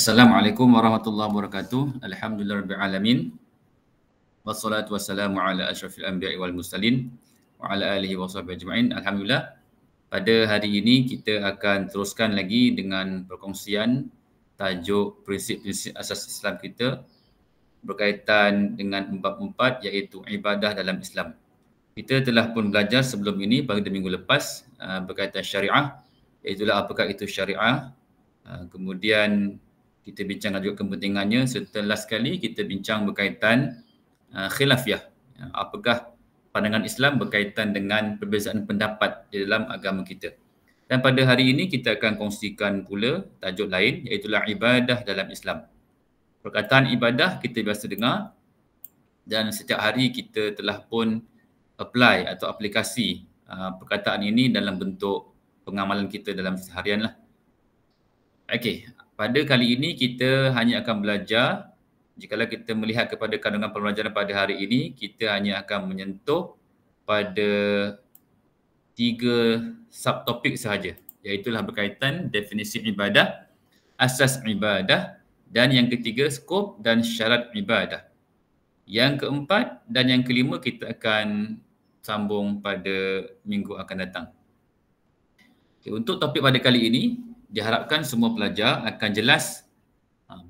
Assalamualaikum warahmatullahi wabarakatuh. Alhamdulillahirabbil alamin. Wassalatu wassalamu ala asyrafil anbiya'i wal mursalin wa ala alihi washabbihi ajma'in. Alhamdulillah, pada hari ini kita akan teruskan lagi dengan perkongsian tajuk prinsip-prinsip asas Islam kita berkaitan dengan bab 4 iaitu ibadah dalam Islam. Kita telah pun belajar sebelum ini pada minggu lepas berkaitan syariah, iaitu apakah itu syariah. Kemudian kita bincangkan juga kepentingannya. Setelah sekali kita bincang berkaitan khilafiyah. Apakah pandangan Islam berkaitan dengan perbezaan pendapat di dalam agama kita. Dan pada hari ini kita akan kongsikan pula tajuk lain, iaitulah ibadah dalam Islam. Perkataan ibadah kita biasa dengar dan setiap hari kita telah pun apply atau aplikasi perkataan ini dalam bentuk pengamalan kita dalam seharian lah. Okey, pada kali ini kita hanya akan belajar, jikalau kita melihat kepada kandungan pembelajaran pada hari ini, kita hanya akan menyentuh pada 3 subtopik sahaja, iaitulah berkaitan definisi ibadah, asas ibadah, dan yang ketiga skop dan syarat ibadah. Yang keempat dan yang kelima kita akan sambung pada minggu akan datang. Okay, untuk topik pada kali ini, diharapkan semua pelajar akan jelas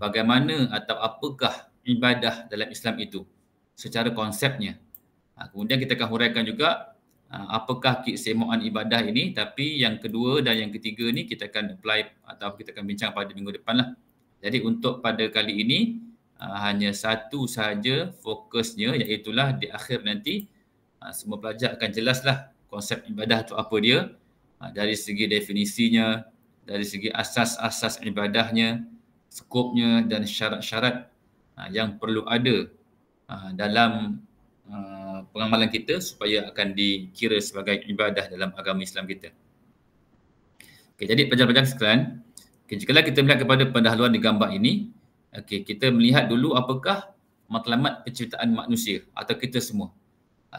bagaimana atau apakah ibadah dalam Islam itu secara konsepnya. Kemudian kita akan huraikan juga apakah keistimewaan ibadah ini, tapi yang kedua dan yang ketiga ni kita akan apply atau kita akan bincang pada minggu depan lah. Jadi untuk pada kali ini hanya satu sahaja fokusnya, iaitulah di akhir nanti semua pelajar akan jelaslah konsep ibadah itu apa dia, dari segi definisinya, dari segi asas-asas ibadahnya, skopnya dan syarat-syarat yang perlu ada dalam pengamalan kita supaya akan dikira sebagai ibadah dalam agama Islam kita. Okay, jadi pelajar-pelajar sekalian, jika kita melihat kepada pendahuluan di gambar ini, kita melihat dulu apakah matlamat penciptaan manusia atau kita semua.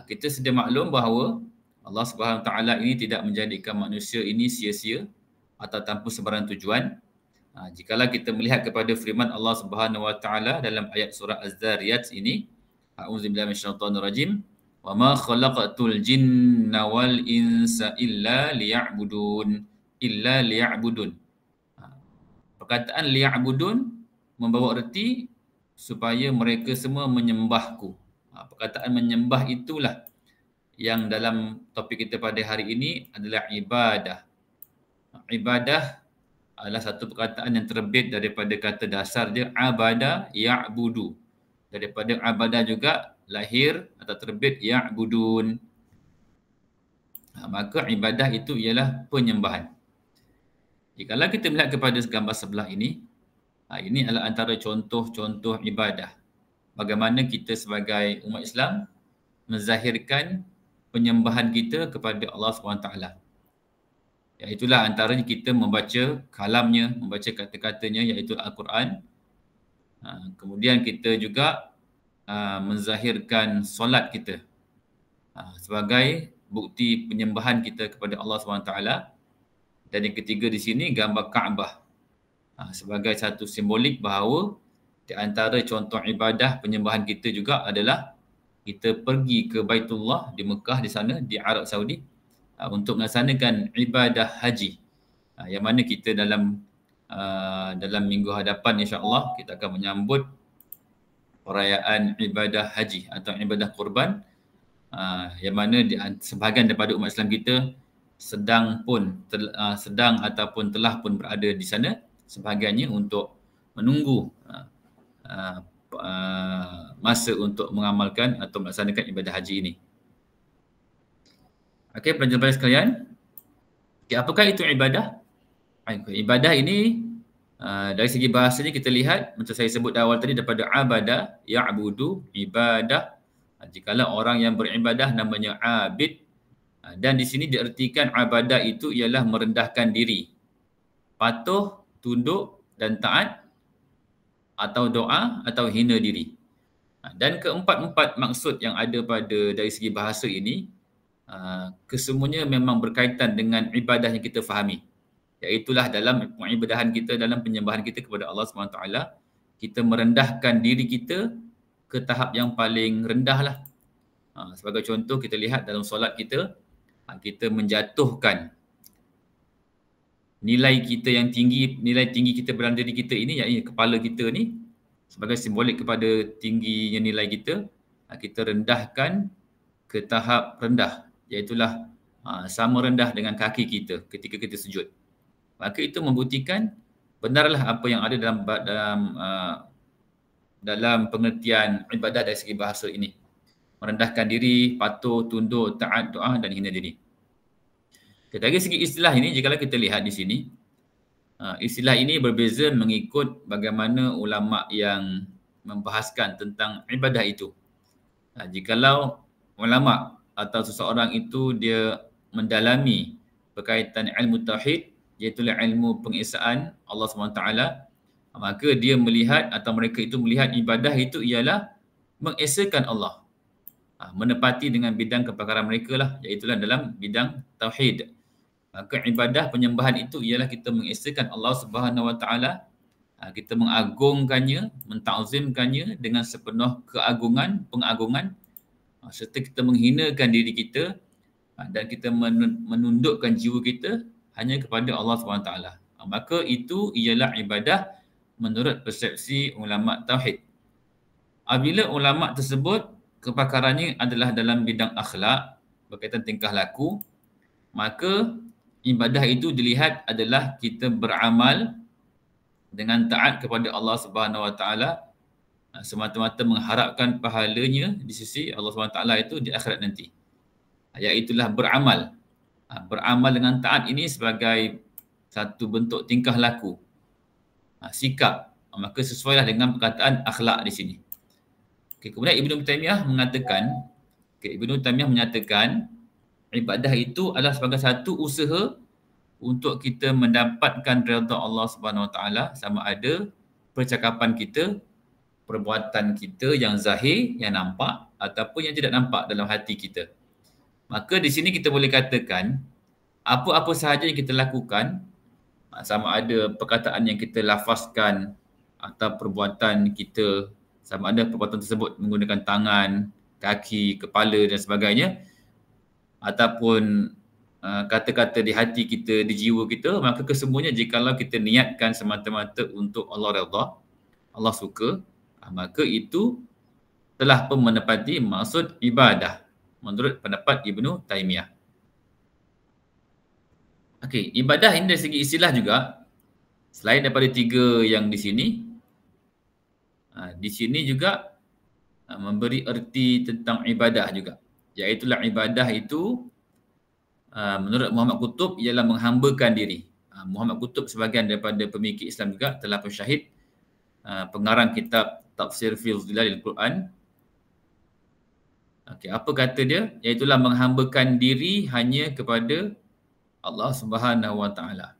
Kita sedia maklum bahawa Allah Subhanahu Wa Taala ini tidak menjadikan manusia ini sia-sia atau tanpa sebarang tujuan. Jikalau kita melihat kepada firman Allah Subhanahu Wa Taala dalam ayat surah Az-Zariyat ini, a'udzubillahi minasyaitonirrajim, wa ma khalaqatul jinna wal insa illa liya'budun. Perkataan liya'budun membawa erti supaya mereka semua menyembahku. Perkataan menyembah itulah yang dalam topik kita pada hari ini adalah ibadah. Ibadah adalah satu perkataan yang terbit daripada kata dasar dia abada ya'budu. Daripada abada juga lahir atau terbit ya'budun. Maka ibadah itu ialah penyembahan. Jikalau kita melihat kepada gambar sebelah ini adalah antara contoh-contoh ibadah. Bagaimana kita sebagai umat Islam menzahirkan penyembahan kita kepada Allah SWT. Iaitulah antaranya kita membaca kalamnya, membaca kata-katanya iaitu Al-Quran. Kemudian kita juga menzahirkan solat kita sebagai bukti penyembahan kita kepada Allah SWT. Dan yang ketiga di sini gambar Kaabah sebagai satu simbolik bahawa di antara contoh ibadah penyembahan kita juga adalah kita pergi ke Baitullah di Mekah di sana di Arab Saudi untuk melaksanakan ibadah haji, yang mana kita dalam minggu hadapan insya-Allah kita akan menyambut perayaan ibadah haji atau ibadah kurban, yang mana sebahagian daripada umat Islam kita sedang ataupun telah pun berada di sana, sebahagiannya untuk menunggu masa untuk mengamalkan atau melaksanakan ibadah haji ini. Okey, pelajar-pelajar sekalian, apakah itu ibadah? Ibadah ini dari segi bahasanya kita lihat, macam saya sebut awal tadi, daripada abada, ya'budu, ibadah. Jikalau orang yang beribadah namanya abid, dan di sini diartikan ibadah itu ialah merendahkan diri, patuh, tunduk dan taat, atau doa atau hina diri. Dan keempat-empat maksud yang ada dari segi bahasa ini, kesemuanya memang berkaitan dengan ibadah yang kita fahami. Iaitulah dalam peribadahan kita, dalam penyembahan kita kepada Allah SWT, kita merendahkan diri kita ke tahap yang paling rendah lah. Sebagai contoh, kita lihat dalam solat kita, kita menjatuhkan nilai kita yang tinggi, nilai tinggi kita dalam diri kita ini, iaitu kepala kita ni, sebagai simbolik kepada tingginya nilai kita, kita rendahkan ke tahap rendah, iaitulah sama rendah dengan kaki kita ketika kita sujud. Maka itu membuktikan benarlah apa yang ada dalam pengertian ibadah dari segi bahasa ini. Merendahkan diri, patuh, tunduk, taat, doa dan hina diri. Dari segi istilah ini, jikalau kita lihat di sini, istilah ini berbeza mengikut bagaimana ulama yang membahaskan tentang ibadah itu. Jikalau ulama atau seseorang itu dia mendalami berkaitan ilmu tauhid, iaitu ilmu pengesaan Allah SWT, maka dia melihat atau mereka itu melihat ibadah itu ialah mengesakan Allah, menepati dengan bidang kepakaran mereka lah, iaitu dalam bidang tauhid. Maka ibadah penyembahan itu ialah kita mengesakan Allah Subhanahu Wa Taala, kita mengagungkannya, mentazimkannya dengan sepenuh pengagungan, serta kita menghinakan diri kita dan kita menundukkan jiwa kita hanya kepada Allah SWT. Maka itu ialah ibadah menurut persepsi ulama tauhid. Apabila ulama tersebut kepakarannya adalah dalam bidang akhlak, berkaitan tingkah laku, maka ibadah itu dilihat adalah kita beramal dengan taat kepada Allah Subhanahu Wa Taala, semata-mata mengharapkan pahalanya di sisi Allah SWT itu di akhirat nanti. Iaitulah beramal. Beramal dengan taat ini sebagai satu bentuk tingkah laku, sikap. Maka sesuailah dengan perkataan akhlak di sini. Kemudian Ibnu Taimiyah menyatakan ibadah itu adalah sebagai satu usaha untuk kita mendapatkan redha Allah Subhanahu Wa Taala, sama ada percakapan kita, perbuatan kita yang zahir, yang nampak ataupun yang tidak nampak dalam hati kita. Maka di sini kita boleh katakan apa-apa sahaja yang kita lakukan, sama ada perkataan yang kita lafazkan atau perbuatan kita, sama ada perbuatan tersebut menggunakan tangan, kaki, kepala dan sebagainya, ataupun kata-kata di hati kita, di jiwa kita, maka kesemuanya jikalau kita niatkan semata-mata untuk Allah redha, Allah suka, maka itu telah pun menepati maksud ibadah menurut pendapat Ibnu Taimiyah. Okey, ibadah ini dari segi istilah juga, selain daripada tiga yang di sini juga memberi erti tentang ibadah juga. Iaitulah ibadah itu menurut Muhammad Qutb ialah menghambakan diri. Muhammad Qutb sebahagian daripada pemikir Islam juga telah pensyahid, pengarang kitab Tafsir fi Zilalil Quran. Okey, apa kata dia? Iaitulah menghambakan diri hanya kepada Allah Subhanahu Wa Taala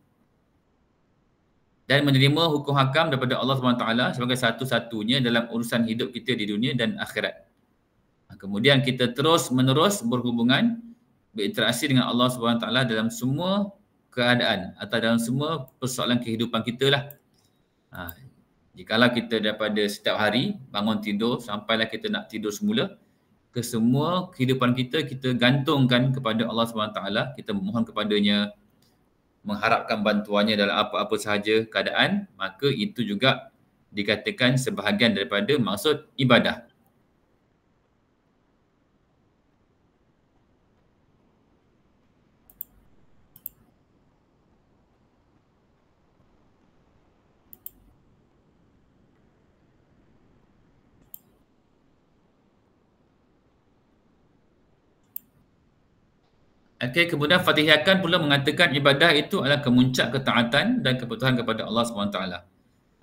dan menerima hukum hakam daripada Allah Subhanahu Wa Taala sebagai satu-satunya dalam urusan hidup kita di dunia dan akhirat. Kemudian kita terus menerus berhubungan, berinteraksi dengan Allah Subhanahu Wa Taala dalam semua keadaan atau dalam semua persoalan kehidupan kita lah. Jikalau kita daripada setiap hari bangun tidur sampailah kita nak tidur semula, ke semua kehidupan kita, kita gantungkan kepada Allah SWT, kita mohon kepadanya, mengharapkan bantuannya dalam apa-apa sahaja keadaan, maka itu juga dikatakan sebahagian daripada maksud ibadah. Okey, kemudian Fatihah Khan pula mengatakan ibadah itu adalah kemuncak ketaatan dan kepatuhan kepada Allah SWT.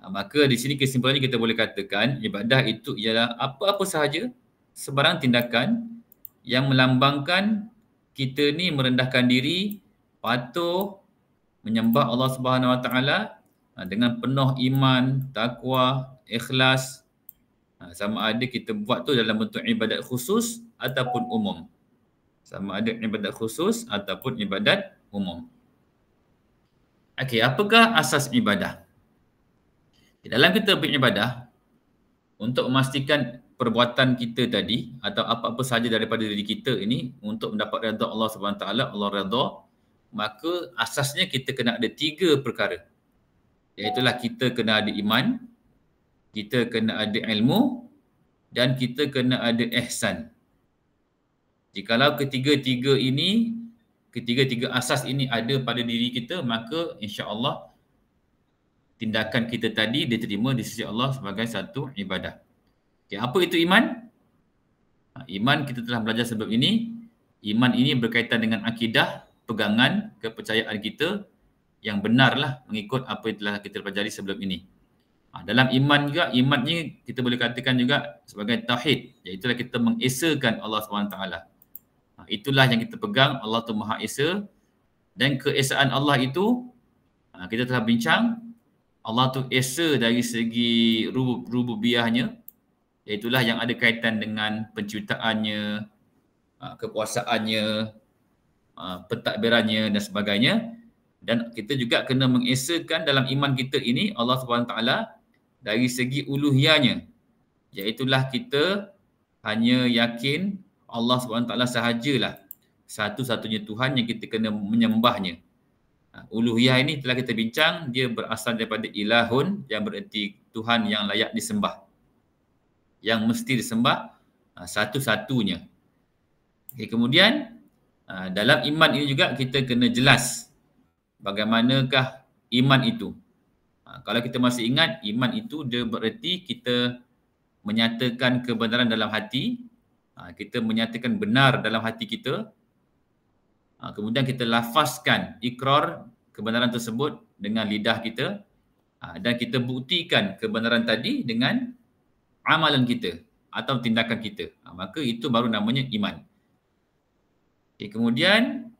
Maka di sini kesimpulannya kita boleh katakan ibadah itu ialah apa-apa sahaja, sebarang tindakan yang melambangkan kita ni merendahkan diri, patuh, menyembah Allah Subhanahu Wa Taala dengan penuh iman, takwa, ikhlas, sama ada kita buat tu dalam bentuk ibadat khusus ataupun umum. Sama ada ibadat khusus ataupun ibadat umum. Okey, apakah asas ibadah? Dalam kita beribadah, untuk memastikan perbuatan kita tadi atau apa-apa sahaja daripada diri kita ini untuk mendapat redha Allah Subhanahu Wa Taala, Allah redha, maka asasnya kita kena ada 3 perkara. Iaitulah kita kena ada iman, kita kena ada ilmu dan kita kena ada ihsan. Jikalau ketiga-tiga ini, ketiga-tiga asas ini ada pada diri kita, maka insya-Allah tindakan kita tadi diterima di sisi Allah sebagai satu ibadah. Okay, apa itu iman? Iman kita telah belajar sebelum ini. Iman ini berkaitan dengan akidah, pegangan, kepercayaan kita yang benarlah mengikut apa yang telah kita pelajari sebelum ini. Dalam iman juga, iman ni kita boleh katakan juga sebagai tauhid, iaitu kita mengesakan Allah SWT. Itulah yang kita pegang, Allah tu Maha Esa, dan keesaan Allah itu kita telah bincang, Allah tu esa dari segi rububiyahnya, iaitulah yang ada kaitan dengan penciptaannya, kekuasaannya, pentadbirannya dan sebagainya. Dan kita juga kena mengesakan dalam iman kita ini Allah SWT dari segi uluhiyahnya, iaitulah kita hanya yakin Allah SWT sahajalah satu-satunya Tuhan yang kita kena menyembahnya. Uluhiyah ini telah kita bincang, dia berasal daripada ilahun yang bererti Tuhan yang layak disembah, yang mesti disembah satu-satunya. Okay, kemudian dalam iman ini juga kita kena jelas bagaimanakah iman itu. Kalau kita masih ingat, iman itu dia bererti kita menyatakan kebenaran dalam hati, kita menyatakan benar dalam hati kita, kemudian kita lafazkan ikrar kebenaran tersebut dengan lidah kita, dan kita buktikan kebenaran tadi dengan amalan kita atau tindakan kita. Maka itu baru namanya iman. Okay, kemudian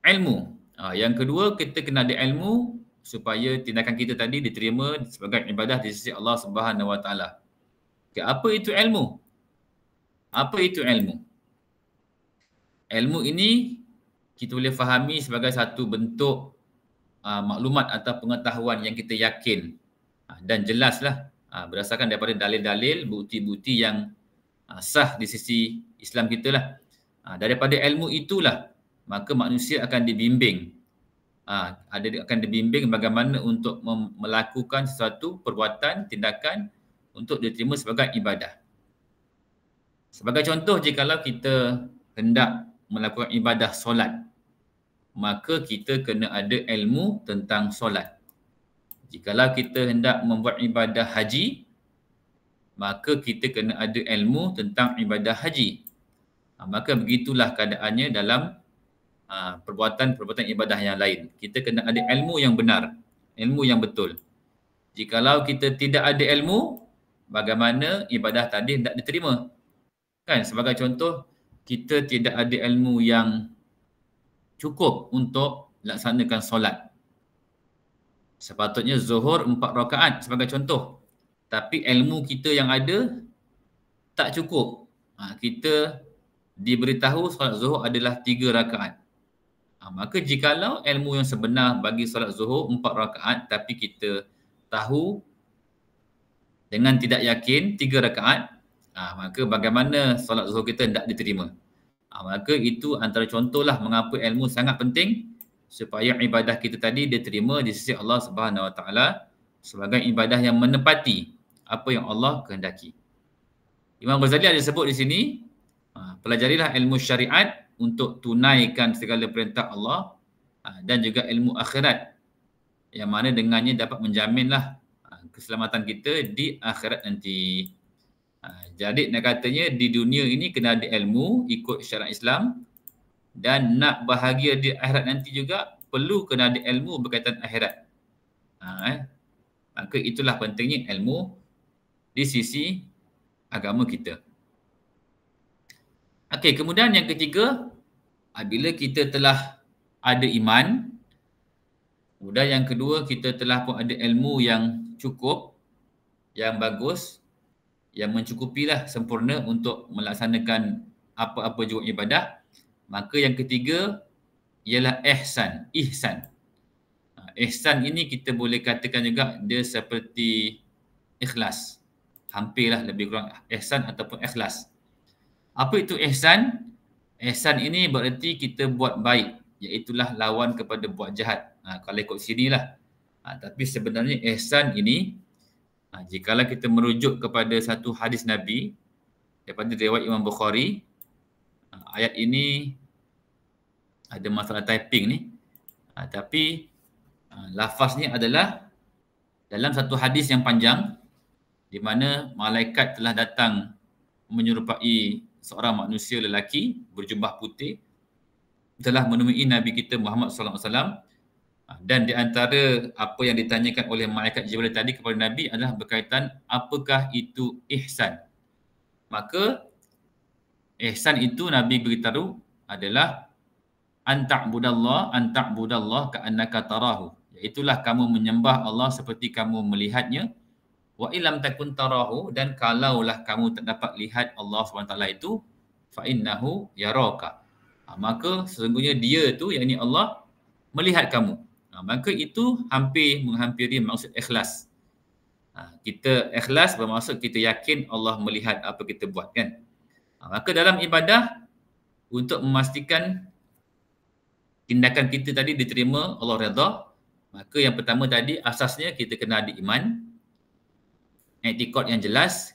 ilmu. Yang kedua, kita kena ada ilmu supaya tindakan kita tadi diterima sebagai ibadah di sisi Allah Subhanahu Wa Taala. Okay, apa itu ilmu? Apa itu ilmu? Ilmu ini kita boleh fahami sebagai satu bentuk maklumat atau pengetahuan yang kita yakin dan jelaslah berdasarkan daripada dalil-dalil, bukti-bukti yang sah di sisi Islam kita lah. Daripada ilmu itulah maka manusia akan dibimbing, akan dibimbing bagaimana untuk melakukan sesuatu perbuatan, tindakan untuk diterima sebagai ibadah. Sebagai contoh, jikalau kita hendak melakukan ibadah solat, maka kita kena ada ilmu tentang solat. Jikalau kita hendak membuat ibadah haji, maka kita kena ada ilmu tentang ibadah haji. Maka begitulah keadaannya dalam perbuatan-perbuatan ibadah yang lain. Kita kena ada ilmu yang benar, ilmu yang betul. Jikalau kita tidak ada ilmu, bagaimana ibadah tadi hendak diterima? Kan, sebagai contoh, kita tidak ada ilmu yang cukup untuk laksanakan solat. Sepatutnya zuhur 4 rakaat sebagai contoh. Tapi ilmu kita yang ada tak cukup. Kita diberitahu solat zuhur adalah 3 rakaat. Maka jikalau ilmu yang sebenar bagi solat zuhur 4 rakaat tapi kita tahu dengan tidak yakin 3 rakaat, maka bagaimana solat zuhur kita hendak diterima? Maka itu antara contohlah mengapa ilmu sangat penting supaya ibadah kita tadi diterima di sisi Allah Subhanahu Wa Taala sebagai ibadah yang menepati apa yang Allah kehendaki. Imam Ghazali ada sebut di sini, pelajarilah ilmu syariat untuk tunaikan segala perintah Allah dan juga ilmu akhirat yang mana dengannya dapat menjaminlah keselamatan kita di akhirat nanti. Jadi nak katanya di dunia ini kena ada ilmu ikut syariat Islam, dan nak bahagia di akhirat nanti juga perlu kena ada ilmu berkaitan akhirat. Maka itulah pentingnya ilmu di sisi agama kita. Okey, kemudian yang ketiga, bila kita telah ada iman, kemudian yang kedua kita telah pun ada ilmu yang cukup, yang bagus, yang mencukupilah sempurna untuk melaksanakan apa-apa juga ibadah, maka yang ketiga ialah ihsan. Ihsan ini kita boleh katakan juga dia seperti ikhlas. Hampirlah lebih kurang ihsan ataupun ikhlas. Apa itu ihsan? Ihsan ini bererti kita buat baik, iaitulah lawan kepada buat jahat. Kalau ikut sinilah. Tapi sebenarnya ihsan ini, jikalau kita merujuk kepada satu hadis Nabi daripada riwayat Imam Bukhari, ayat ini ada masalah typing ni. Tapi lafaznya adalah dalam satu hadis yang panjang di mana malaikat telah datang menyerupai seorang manusia lelaki berjubah putih telah menemui Nabi kita Muhammad sallallahu alaihi wasallam, dan di antara apa yang ditanyakan oleh malaikat Jibril tadi kepada Nabi adalah berkaitan apakah itu ihsan. Maka ihsan itu Nabi beritahu adalah anta'budallah ka'annaka tarahu, iaitulah kamu menyembah Allah seperti kamu melihatnya. Wa illam takun tarahu, dan kalaulah kamu tak dapat lihat Allah SWT itu, fa innahu yaraka, maka sesungguhnya dia tu, yakni Allah, melihat kamu. Maka itu menghampiri maksud ikhlas. Kita ikhlas bermaksud kita yakin Allah melihat apa kita buat, kan? Maka dalam ibadah, untuk memastikan tindakan kita tadi diterima Allah redha, maka yang pertama tadi asasnya kita kena ada iman, i'tiqad yang jelas,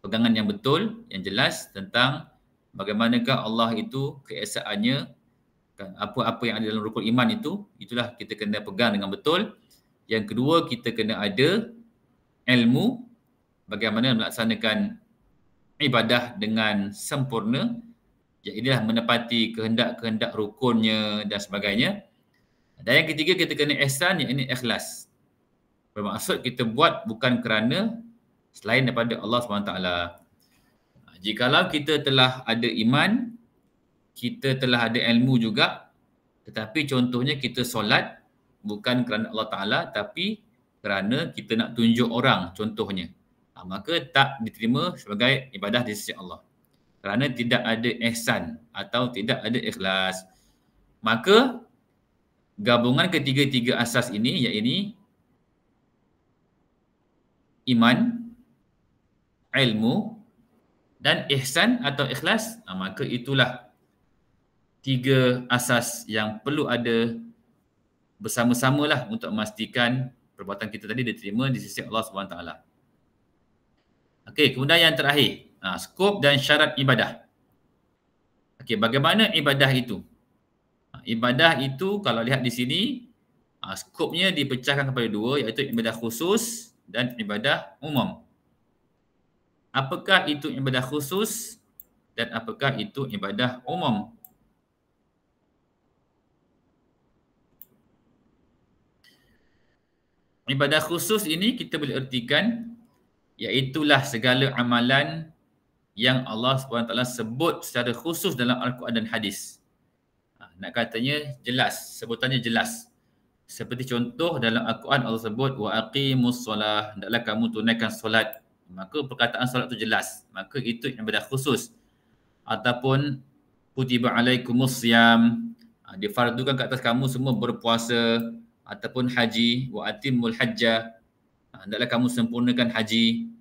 pegangan yang betul, yang jelas tentang bagaimanakah Allah itu keesaannya, kan, apa-apa yang ada dalam rukun iman itu, itulah kita kena pegang dengan betul. Yang kedua, kita kena ada ilmu bagaimana melaksanakan ibadah dengan sempurna, ialah menepati kehendak-kehendak rukunnya dan sebagainya. Dan yang ketiga, kita kena ihsan, iaitu ikhlas. Bermaksud kita buat bukan kerana selain daripada Allah SWT. Jikalau kita telah ada iman, kita telah ada ilmu juga, tetapi contohnya kita solat bukan kerana Allah Ta'ala, tapi kerana kita nak tunjuk orang contohnya, maka tak diterima sebagai ibadah di sisi Allah, kerana tidak ada ihsan atau tidak ada ikhlas. Maka gabungan ketiga-tiga asas ini, iaitu iman, ilmu dan ihsan atau ikhlas, maka itulah tiga asas yang perlu ada bersama-samalah untuk memastikan perbuatan kita tadi diterima di sisi Allah SWT. Okey, kemudian yang terakhir, skop dan syarat ibadah. Okey, bagaimana ibadah itu? Ibadah itu kalau lihat di sini, skopnya dipecahkan kepada dua, iaitu ibadah khusus dan ibadah umum. Apakah itu ibadah khusus dan apakah itu ibadah umum? Ibadah khusus ini kita boleh ertikan iaitulah segala amalan yang Allah SWT sebut secara khusus dalam Al-Quran dan hadis. Nak katanya jelas, sebutannya jelas. Seperti contoh dalam Al-Quran Allah sebut wa aqimus solah, hendaklah kamu tunaikan solat. Maka perkataan solat itu jelas, maka itu ibadah khusus. Ataupun kutiba alaikumus siyam, difardukan ke atas kamu semua berpuasa. Ataupun haji, wa atimul hajjah, hendaklah kamu sempurnakan haji,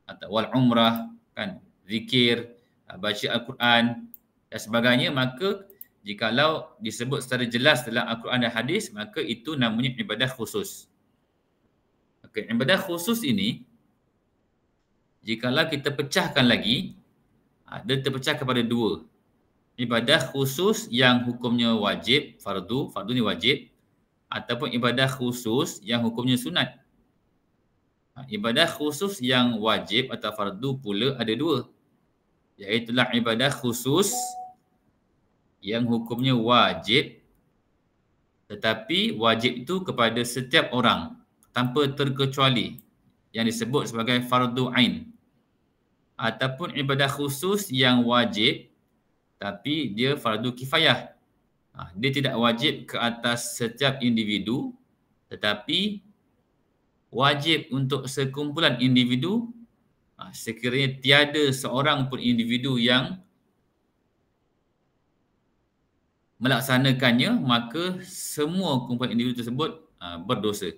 atau wal umrah, kan, zikir, baca Al-Quran dan sebagainya. Maka jikalau disebut secara jelas dalam Al-Quran dan hadis, maka itu namanya ibadah khusus. Okay, ibadah khusus ini jikalau kita pecahkan lagi, dia terpecah kepada dua. Ibadah khusus yang hukumnya wajib, fardu ni wajib, ataupun ibadah khusus yang hukumnya sunat. Ibadah khusus yang wajib atau fardu pula ada dua, iaitulah ibadah khusus yang hukumnya wajib, tetapi wajib itu kepada setiap orang tanpa terkecuali, yang disebut sebagai fardu ain. Ataupun ibadah khusus yang wajib tapi dia fardu kifayah. Dia tidak wajib ke atas setiap individu, tetapi wajib untuk sekumpulan individu. Sekiranya tiada seorang pun individu yang melaksanakannya, maka semua kumpulan individu tersebut berdosa.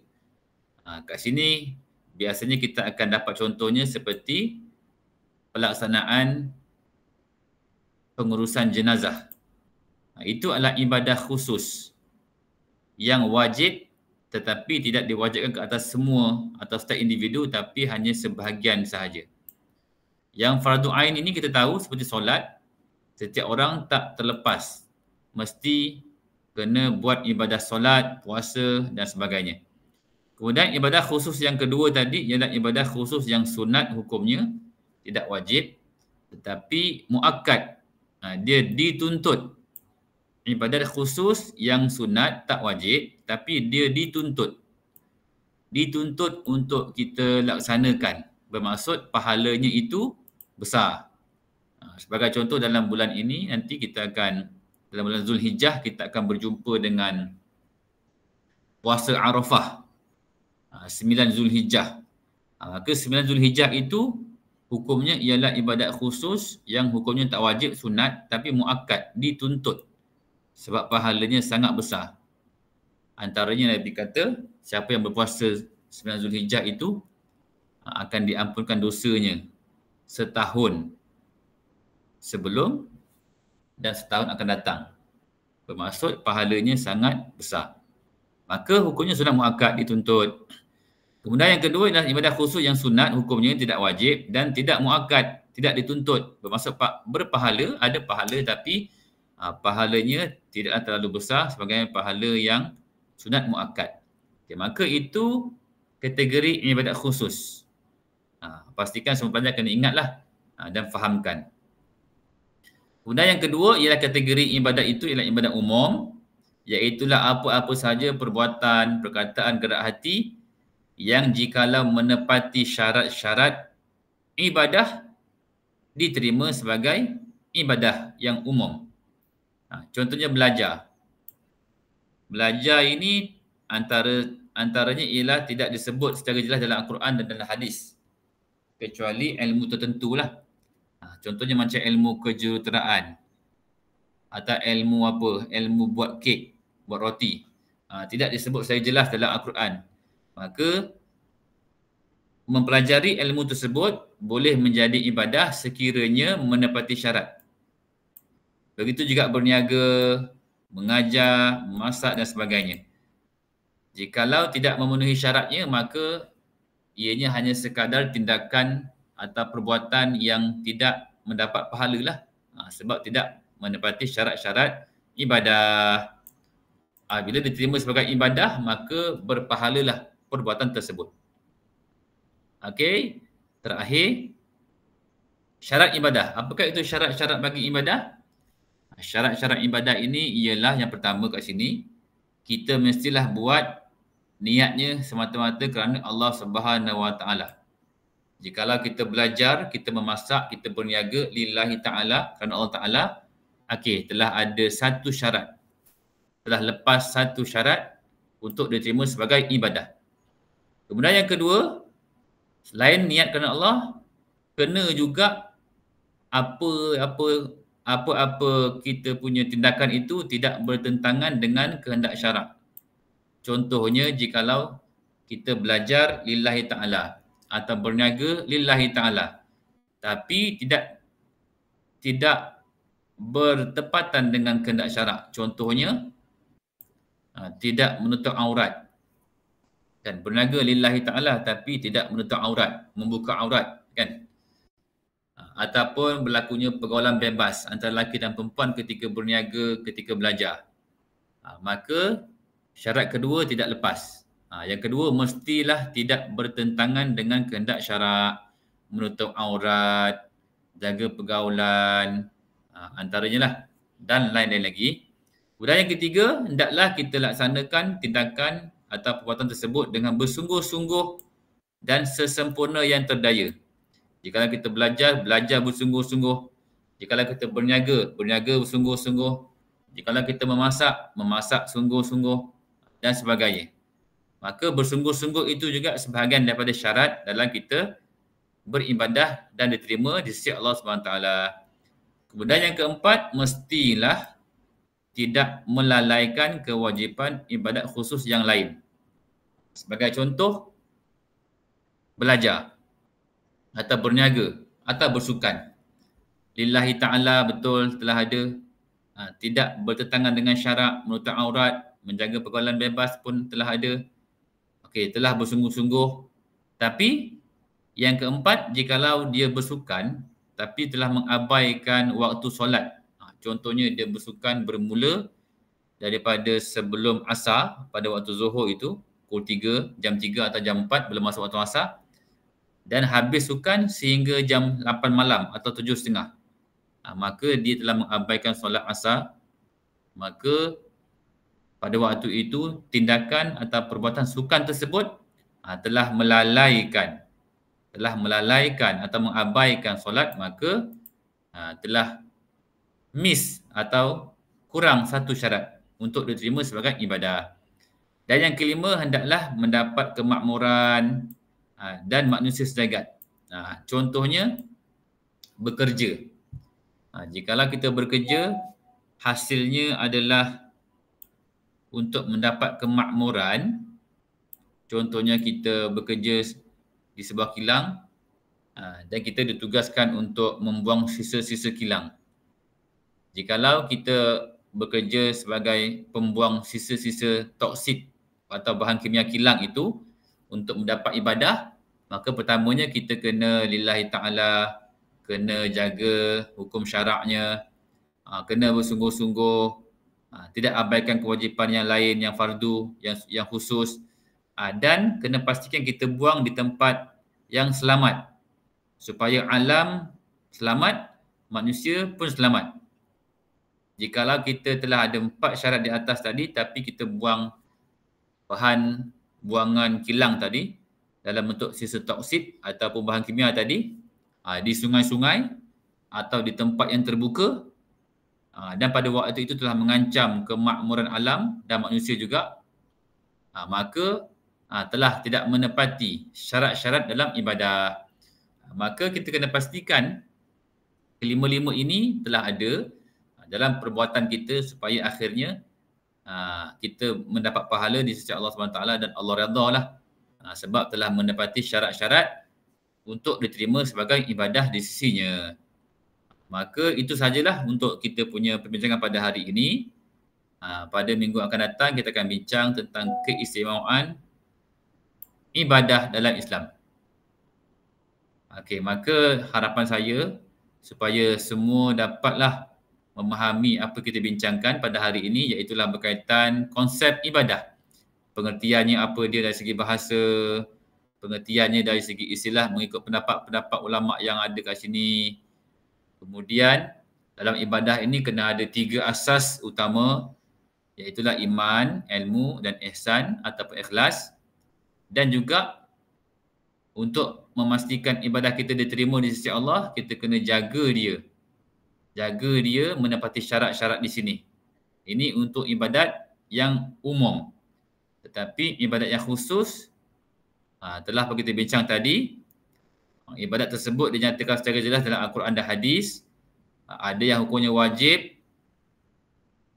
Kat sini biasanya kita akan dapat contohnya seperti pelaksanaan pengurusan jenazah. Itu adalah ibadah khusus yang wajib tetapi tidak diwajibkan ke atas semua atau setiap individu, tapi hanya sebahagian sahaja. Yang fardu ain ini kita tahu seperti solat, setiap orang tak terlepas mesti kena buat ibadah solat, puasa dan sebagainya. Kemudian ibadah khusus yang kedua tadi ialah ibadah khusus yang sunat hukumnya, tidak wajib tetapi muakkad. Dia dituntut. Ibadah khusus yang sunat tak wajib tapi dia dituntut. Dituntut untuk kita laksanakan. Bermaksud pahalanya itu besar. Sebagai contoh dalam bulan ini nanti kita akan, dalam bulan Zulhijjah kita akan berjumpa dengan puasa Arafah. 9 Zulhijjah. Maka 9 Zulhijjah itu hukumnya ialah ibadat khusus yang hukumnya tak wajib, sunat tapi muakkad, dituntut. Sebab pahalanya sangat besar. Antaranya Nabi kata, siapa yang berpuasa 9 Zulhijjah itu akan diampunkan dosanya setahun sebelum dan setahun akan datang. Bermaksud pahalanya sangat besar. Maka hukumnya sunat muakkad, dituntut. Kemudian yang kedua adalah ibadah khusus yang sunat, hukumnya tidak wajib dan tidak muakkad, tidak dituntut. Bermaksud berpahala, ada pahala tapi pahalanya tidaklah terlalu besar sebagai pahala yang sunat muakkad. Okay, maka itu kategori ibadat khusus. Pastikan semua pelajar kena ingatlah dan fahamkan. Kemudian yang kedua ialah kategori ibadat itu ialah ibadat umum, iaitulah apa-apa sahaja perbuatan, perkataan, gerak hati yang jikalau menepati syarat-syarat ibadah diterima sebagai ibadah yang umum. Contohnya belajar. Belajar ini antaranya ialah tidak disebut secara jelas dalam Al-Quran dan dalam hadis. Kecuali ilmu tertentulah. Contohnya macam ilmu kejuruteraan. Atau ilmu apa? Ilmu buat kek, buat roti. Tidak disebut secara jelas dalam Al-Quran. Maka mempelajari ilmu tersebut boleh menjadi ibadah sekiranya menepati syarat. Begitu juga berniaga, mengajar, memasak dan sebagainya. Jikalau tidak memenuhi syaratnya, maka ianya hanya sekadar tindakan atau perbuatan yang tidak mendapat pahala lah. Sebab tidak menepati syarat-syarat ibadah. Bila diterima sebagai ibadah, maka berpahalalah perbuatan tersebut. Okey, terakhir, syarat ibadah. Apakah itu syarat-syarat bagi ibadah? Syarat-syarat ibadah ini ialah yang pertama kat sini, kita mestilah buat niatnya semata-mata kerana Allah Subhanahu Wa Taala. Jikalau kita belajar, kita memasak, kita berniaga lillahi ta'ala, kerana Allah Ta'ala, okey, telah ada satu syarat. Telah lepas satu syarat untuk diterima sebagai ibadah. Kemudian yang kedua, selain niat kerana Allah, kena juga apa-apa kita punya tindakan itu tidak bertentangan dengan kehendak syarak. Contohnya jikalau kita belajar lillahi ta'ala atau berniaga lillahi ta'ala tapi tidak bertepatan dengan kehendak syarak. Contohnya tidak menutup aurat. Dan berniaga lillahi ta'ala tapi tidak menutup aurat, membuka aurat kan. Ataupun berlakunya pergaulan bebas antara lelaki dan perempuan ketika berniaga, ketika belajar. Maka syarat kedua tidak lepas. Yang kedua mestilah tidak bertentangan dengan kehendak syarak, menutup aurat, jaga pergaulan, antaranya lah dan lain-lain lagi. Kemudian yang ketiga, hendaklah kita laksanakan tindakan atau perbuatan tersebut dengan bersungguh-sungguh dan sesempurna yang terdaya. Jikalau kita belajar bersungguh-sungguh. Jikalau kita berniaga bersungguh-sungguh. Jikalau kita memasak sungguh-sungguh dan sebagainya. Maka bersungguh-sungguh itu juga sebahagian daripada syarat dalam kita beribadah dan diterima di sisi Allah SWT. Kemudian yang keempat, mestilah tidak melalaikan kewajipan ibadat khusus yang lain. Sebagai contoh, belajar atau berniaga atau bersukan. Lillahi ta'ala betul telah ada. Tidak bertentangan dengan syarak, menutup aurat, menjaga pergaulan bebas pun telah ada. Okey, telah bersungguh-sungguh. Tapi yang keempat, jikalau dia bersukan tapi telah mengabaikan waktu solat. Contohnya dia bersukan bermula daripada sebelum asar pada waktu zuhur itu, pukul 3, jam 3 atau jam 4 belum masuk waktu asar, dan habis sukan sehingga jam 8 malam atau 7.30. Maka dia telah mengabaikan solat asar. Maka pada waktu itu tindakan atau perbuatan sukan tersebut telah melalaikan atau mengabaikan solat, maka telah miss atau kurang satu syarat untuk diterima sebagai ibadah. Dan yang kelima, hendaklah mendapat kemakmuran dan manusia sejagat. Contohnya bekerja. Jikalau kita bekerja, hasilnya adalah untuk mendapat kemakmuran. Contohnya kita bekerja di sebuah kilang dan kita ditugaskan untuk membuang sisa-sisa kilang. Jikalau kita bekerja sebagai pembuang sisa-sisa toksik atau bahan kimia kilang itu untuk mendapat ibadah, maka pertamanya kita kena lillahi ta'ala, kena jaga hukum syaraknya, kena bersungguh-sungguh, tidak abaikan kewajipan yang lain, yang fardu, yang khusus, dan kena pastikan kita buang di tempat yang selamat supaya alam selamat, manusia pun selamat. Jikalau kita telah ada 4 syarat di atas tadi tapi kita buang bahan buangan kilang tadi dalam bentuk sisa toksik ataupun bahan kimia tadi di sungai-sungai atau di tempat yang terbuka, dan pada waktu itu telah mengancam kemakmuran alam dan manusia juga, maka telah tidak menepati syarat-syarat dalam ibadah. Maka kita kena pastikan kelima-lima ini telah ada dalam perbuatan kita supaya akhirnya kita mendapat pahala di sisi Allah SWT dan Allah redha lah, sebab telah menepati syarat-syarat untuk diterima sebagai ibadah di sisinya. Maka itu sajalah untuk kita punya perbincangan pada hari ini. Pada minggu akan datang kita akan bincang tentang keistimewaan ibadah dalam Islam. Okey, maka harapan saya supaya semua dapatlah memahami apa kita bincangkan pada hari ini, iaitulah berkaitan konsep ibadah. Pengertiannya apa dia dari segi bahasa, pengertiannya dari segi istilah mengikut pendapat-pendapat ulama yang ada kat sini. Kemudian dalam ibadah ini kena ada 3 asas utama, iaitulah iman, ilmu dan ihsan ataupun ikhlas. Dan juga untuk memastikan ibadah kita diterima di sisi Allah, kita kena jaga dia. Jaga dia menepati syarat-syarat di sini. Ini untuk ibadat yang umum. Tetapi ibadat yang khusus, telah kita bincang tadi, ibadat tersebut dinyatakan secara jelas dalam Al-Quran dan Hadis. Ada yang hukumnya wajib,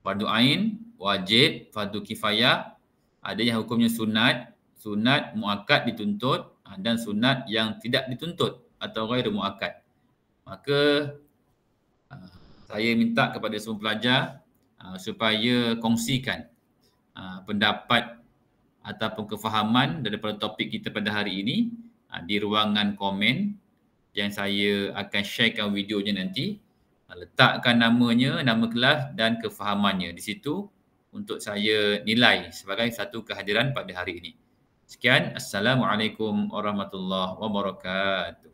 fardu ain, wajib, fardu kifayah. Ada yang hukumnya sunat, sunat muakkad dituntut, dan sunat yang tidak dituntut atau ghairu muakkad. Maka saya minta kepada semua pelajar supaya kongsikan pendapat ataupun kefahaman daripada topik kita pada hari ini di ruangan komen yang saya akan sharekan videonya nanti. Letakkan namanya, nama kelas dan kefahamannya di situ untuk saya nilai sebagai satu kehadiran pada hari ini. Sekian, Assalamualaikum warahmatullahi wabarakatuh.